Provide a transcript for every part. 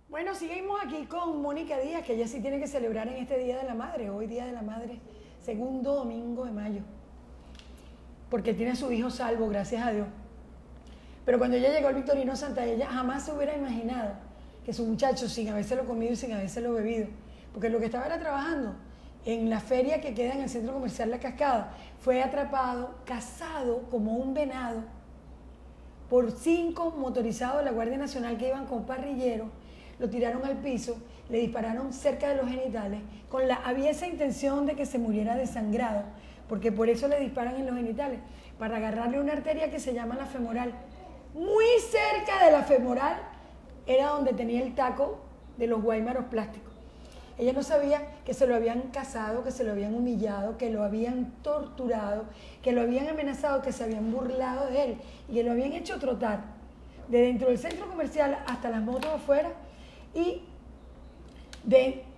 Bueno, seguimos aquí con Mónica Díaz, que ella sí tiene que celebrar en este Día de la Madre, hoy Día de la Madre, segundo domingo de mayo, porque tiene a su hijo salvo, gracias a Dios. Pero cuando ella llegó al Victorino Santa, ella jamás se hubiera imaginado que su muchacho, sin habérselo comido y sin habérselo bebido, porque lo que estaba era trabajando en la feria que queda en el centro comercial La Cascada, fue atrapado, cazado como un venado por 5 motorizados de la Guardia Nacional que iban con parrilleros, lo tiraron al piso, le dispararon cerca de los genitales, había esa intención de que se muriera desangrado, porque por eso le disparan en los genitales, para agarrarle una arteria que se llama la femoral. Muy cerca de la femoral era donde tenía el taco de los guaymaros plásticos. Ella no sabía que se lo habían casado, que se lo habían humillado, que lo habían torturado, que lo habían amenazado, que se habían burlado de él y que lo habían hecho trotar de dentro del centro comercial hasta las motos afuera y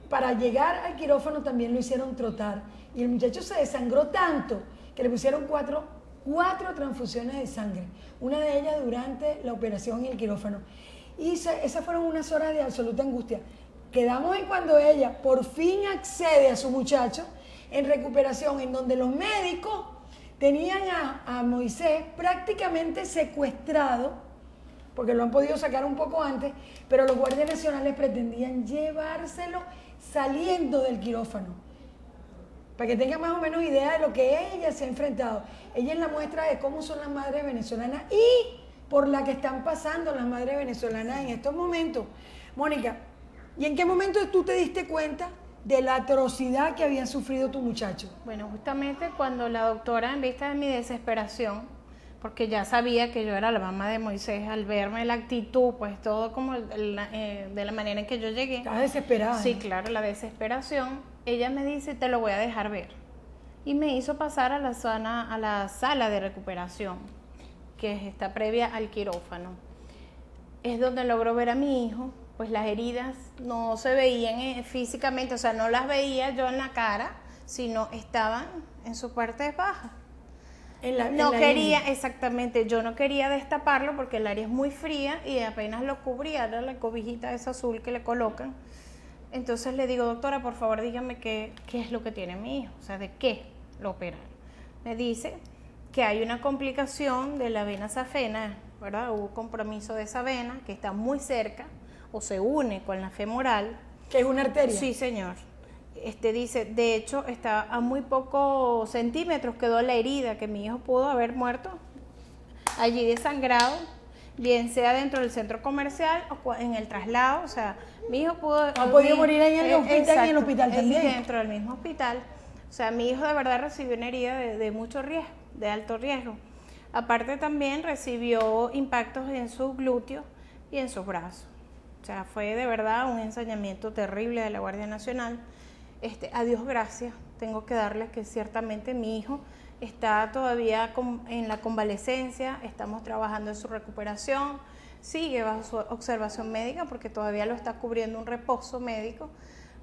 para llegar al quirófano también lo hicieron trotar. Y el muchacho se desangró tanto que le pusieron cuatro transfusiones de sangre, una de ellas durante la operación en el quirófano. Y esas fueron unas horas de absoluta angustia. Quedamos en cuando ella por fin accede a su muchacho en recuperación, en donde los médicos tenían a Moisés prácticamente secuestrado, porque lo han podido sacar un poco antes, pero los guardias nacionales pretendían llevárselo saliendo del quirófano. Para que tengan más o menos idea de lo que ella se ha enfrentado. Ella es la muestra de cómo son las madres venezolanas y por la que están pasando las madres venezolanas en estos momentos. Mónica, ¿y en qué momento tú te diste cuenta de la atrocidad que había sufrido tu muchacho? Bueno, justamente cuando la doctora, en vista de mi desesperación, porque ya sabía que yo era la mamá de Moisés, al verme la actitud, pues todo como de la manera en que yo llegué. Estabas desesperada. Sí, claro, la desesperación. Ella me dice, te lo voy a dejar ver. Y me hizo pasar a la sala de recuperación, que está previa al quirófano. Es donde logro ver a mi hijo, pues las heridas no se veían físicamente, o sea, no las veía yo en la cara, sino estaban en sus partes bajas. No quería, exactamente, yo no quería destaparlo porque el área es muy fría y apenas lo cubría, era la cobijita esa azul que le colocan. Entonces le digo, doctora, por favor dígame qué es lo que tiene mi hijo, o sea, de qué lo operaron. Me dice que hay una complicación de la vena safena, ¿verdad? Hubo compromiso de esa vena que está muy cerca o se une con la femoral. ¿Que es una arteria? Sí, señor. Dice, de hecho, está a muy pocos centímetros quedó la herida, que mi hijo pudo haber muerto allí desangrado, bien sea dentro del centro comercial o en el traslado, o sea, mi hijo pudo... Ha podido morir en el hospital, exacto, y en el hospital también. Dentro del mismo hospital. O sea, mi hijo de verdad recibió una herida de mucho riesgo, de alto riesgo. Aparte también recibió impactos en sus glúteos y en sus brazos. O sea, fue de verdad un ensañamiento terrible de la Guardia Nacional. A Dios gracias, tengo que darles que ciertamente mi hijo está todavía en la convalecencia, estamos trabajando en su recuperación, sigue bajo su observación médica porque todavía lo está cubriendo un reposo médico,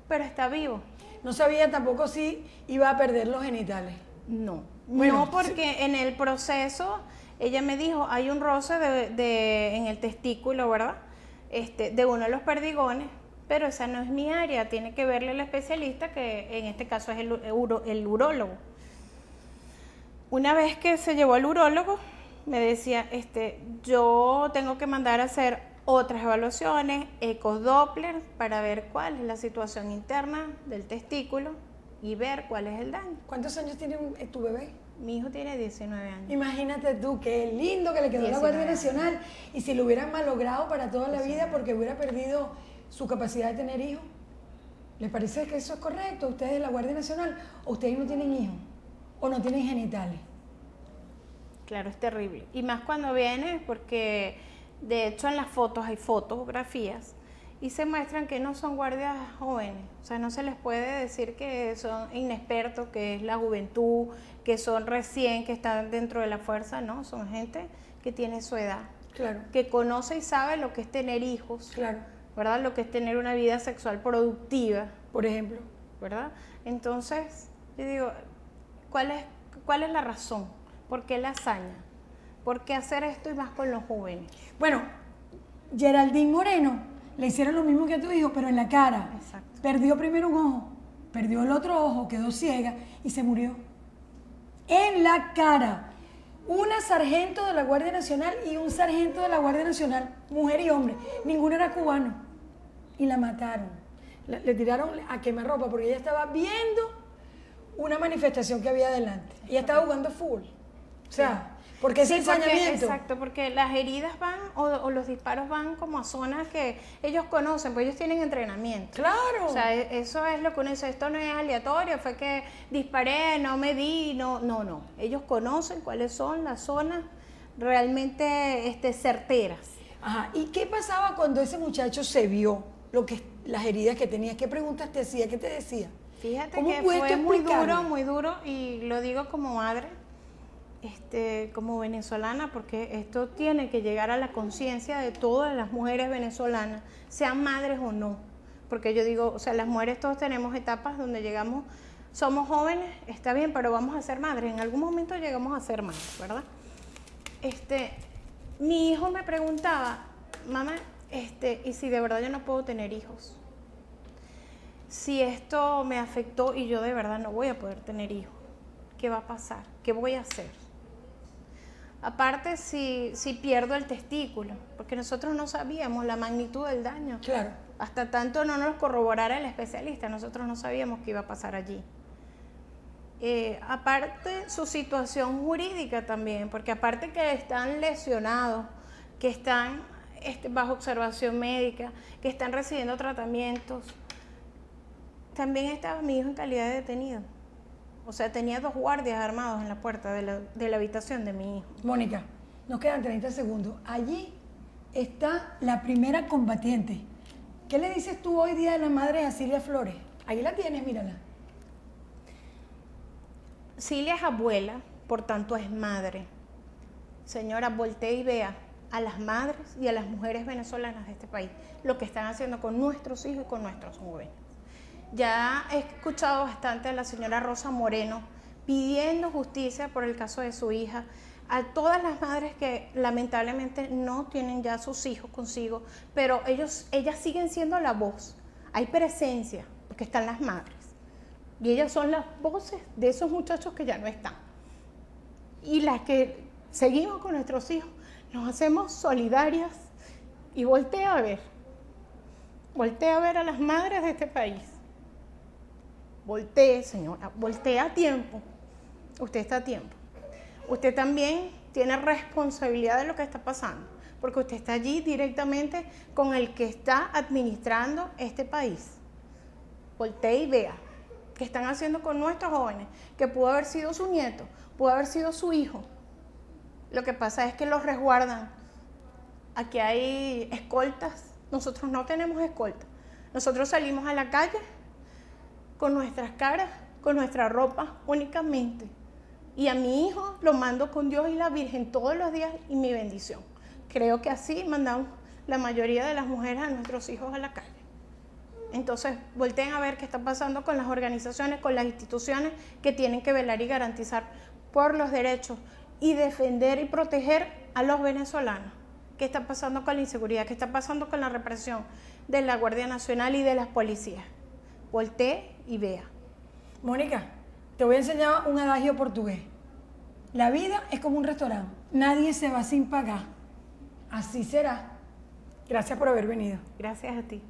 pero está vivo. No sabía tampoco si iba a perder los genitales. No, bueno, no, porque sí, en el proceso ella me dijo, hay un roce en el testículo, ¿verdad? De uno de los perdigones, pero esa no es mi área, tiene que verle el especialista, que en este caso es el urólogo. Una vez que se llevó al urólogo, me decía, yo tengo que mandar a hacer otras evaluaciones, ecos Doppler, para ver cuál es la situación interna del testículo y ver cuál es el daño. ¿Cuántos años tiene tu bebé? Mi hijo tiene 19 años. Imagínate tú, qué lindo que le quedó la Guardia Nacional, y si lo hubieran malogrado para toda la vida porque hubiera perdido su capacidad de tener hijos. ¿Les parece que eso es correcto? ¿Ustedes de la Guardia Nacional o ustedes no tienen hijos o no tienen genitales? Claro, es terrible. Y más cuando viene, porque de hecho en las fotos hay fotografías y se muestran que no son guardias jóvenes. O sea, no se les puede decir que son inexpertos, que es la juventud, que son recién, que están dentro de la fuerza. No, son gente que tiene su edad. Claro. Que conoce y sabe lo que es tener hijos. Claro. ¿Verdad? Lo que es tener una vida sexual productiva. Por ejemplo. ¿Verdad? Entonces, yo digo, ¿cuál es la razón? ¿Por qué la hazaña? ¿Por qué hacer esto y más con los jóvenes? Bueno, Geraldine Moreno le hicieron lo mismo que a tu hijo, pero en la cara. Exacto. Perdió primero un ojo, perdió el otro ojo, quedó ciega y se murió. En la cara. Una sargento de la Guardia Nacional y un sargento de la Guardia Nacional, mujer y hombre. Ninguno era cubano. Y la mataron. Le tiraron a quemarropa porque ella estaba viendo una manifestación que había adelante. Ella estaba jugando fútbol. O sea, porque ese ensañamiento. Exacto, porque las heridas van o los disparos van como a zonas que ellos conocen, pues ellos tienen entrenamiento. Claro. O sea, eso es lo que uno dice, esto no es aleatorio, fue que disparé, no me di, no. Ellos conocen cuáles son las zonas realmente certeras. Ajá. ¿Y qué pasaba cuando ese muchacho se vio las heridas que tenía? ¿Qué preguntas te hacía? ¿Qué te decía? Fíjate ¿Cómo que puedes fue tú explicarme? muy duro, y lo digo como madre, como venezolana, porque esto tiene que llegar a la conciencia de todas las mujeres venezolanas, sean madres o no. Porque yo digo, o sea, las mujeres todos tenemos etapas donde llegamos, somos jóvenes, está bien, pero vamos a ser madres. En algún momento llegamos a ser madres, ¿verdad? Mi hijo me preguntaba, mamá, ¿y si de verdad yo no puedo tener hijos? Si esto me afectó y yo de verdad no voy a poder tener hijos, ¿qué va a pasar? ¿Qué voy a hacer? Aparte, si pierdo el testículo, porque nosotros no sabíamos la magnitud del daño. Claro. Hasta tanto no nos corroborara el especialista, nosotros no sabíamos qué iba a pasar allí. Aparte, su situación jurídica también, porque aparte que están lesionados, que están bajo observación médica, que están recibiendo tratamientos, también estaba mi hijo en calidad de detenido. O sea, tenía 2 guardias armados en la puerta de la habitación de mi hijo. Mónica, nos quedan 30 segundos. Allí está la primera combatiente. ¿Qué le dices tú hoy, Día de la Madre, a Cilia Flores? Ahí la tienes, mírala. Cilia es abuela, por tanto es madre. Señora, voltee y vea a las madres y a las mujeres venezolanas de este país, lo que están haciendo con nuestros hijos y con nuestros jóvenes. Ya he escuchado bastante a la señora Rosa Moreno pidiendo justicia por el caso de su hija, a todas las madres que lamentablemente no tienen ya sus hijos consigo, pero ellas siguen siendo la voz. Hay presencia, porque están las madres. Y ellas son las voces de esos muchachos que ya no están. Y las que seguimos con nuestros hijos, nos hacemos solidarias y voltea a ver a las madres de este país. Voltee, señora, voltee a tiempo. Usted está a tiempo. Usted también tiene responsabilidad de lo que está pasando, porque usted está allí directamente con el que está administrando este país. Voltee y vea qué están haciendo con nuestros jóvenes, que pudo haber sido su nieto, pudo haber sido su hijo. Lo que pasa es que los resguardan. Aquí hay escoltas, nosotros no tenemos escoltas. Nosotros salimos a la calle con nuestras caras, con nuestra ropa únicamente. Y a mi hijo lo mando con Dios y la Virgen todos los días y mi bendición. Creo que así mandamos la mayoría de las mujeres a nuestros hijos a la calle. Entonces, volteen a ver qué está pasando con las organizaciones, con las instituciones que tienen que velar y garantizar por los derechos y defender y proteger a los venezolanos. ¿Qué está pasando con la inseguridad? ¿Qué está pasando con la represión de la Guardia Nacional y de las policías? Voltee y vea. Mónica, te voy a enseñar un adagio portugués. La vida es como un restaurante. Nadie se va sin pagar. Así será. Gracias por haber venido. Gracias a ti.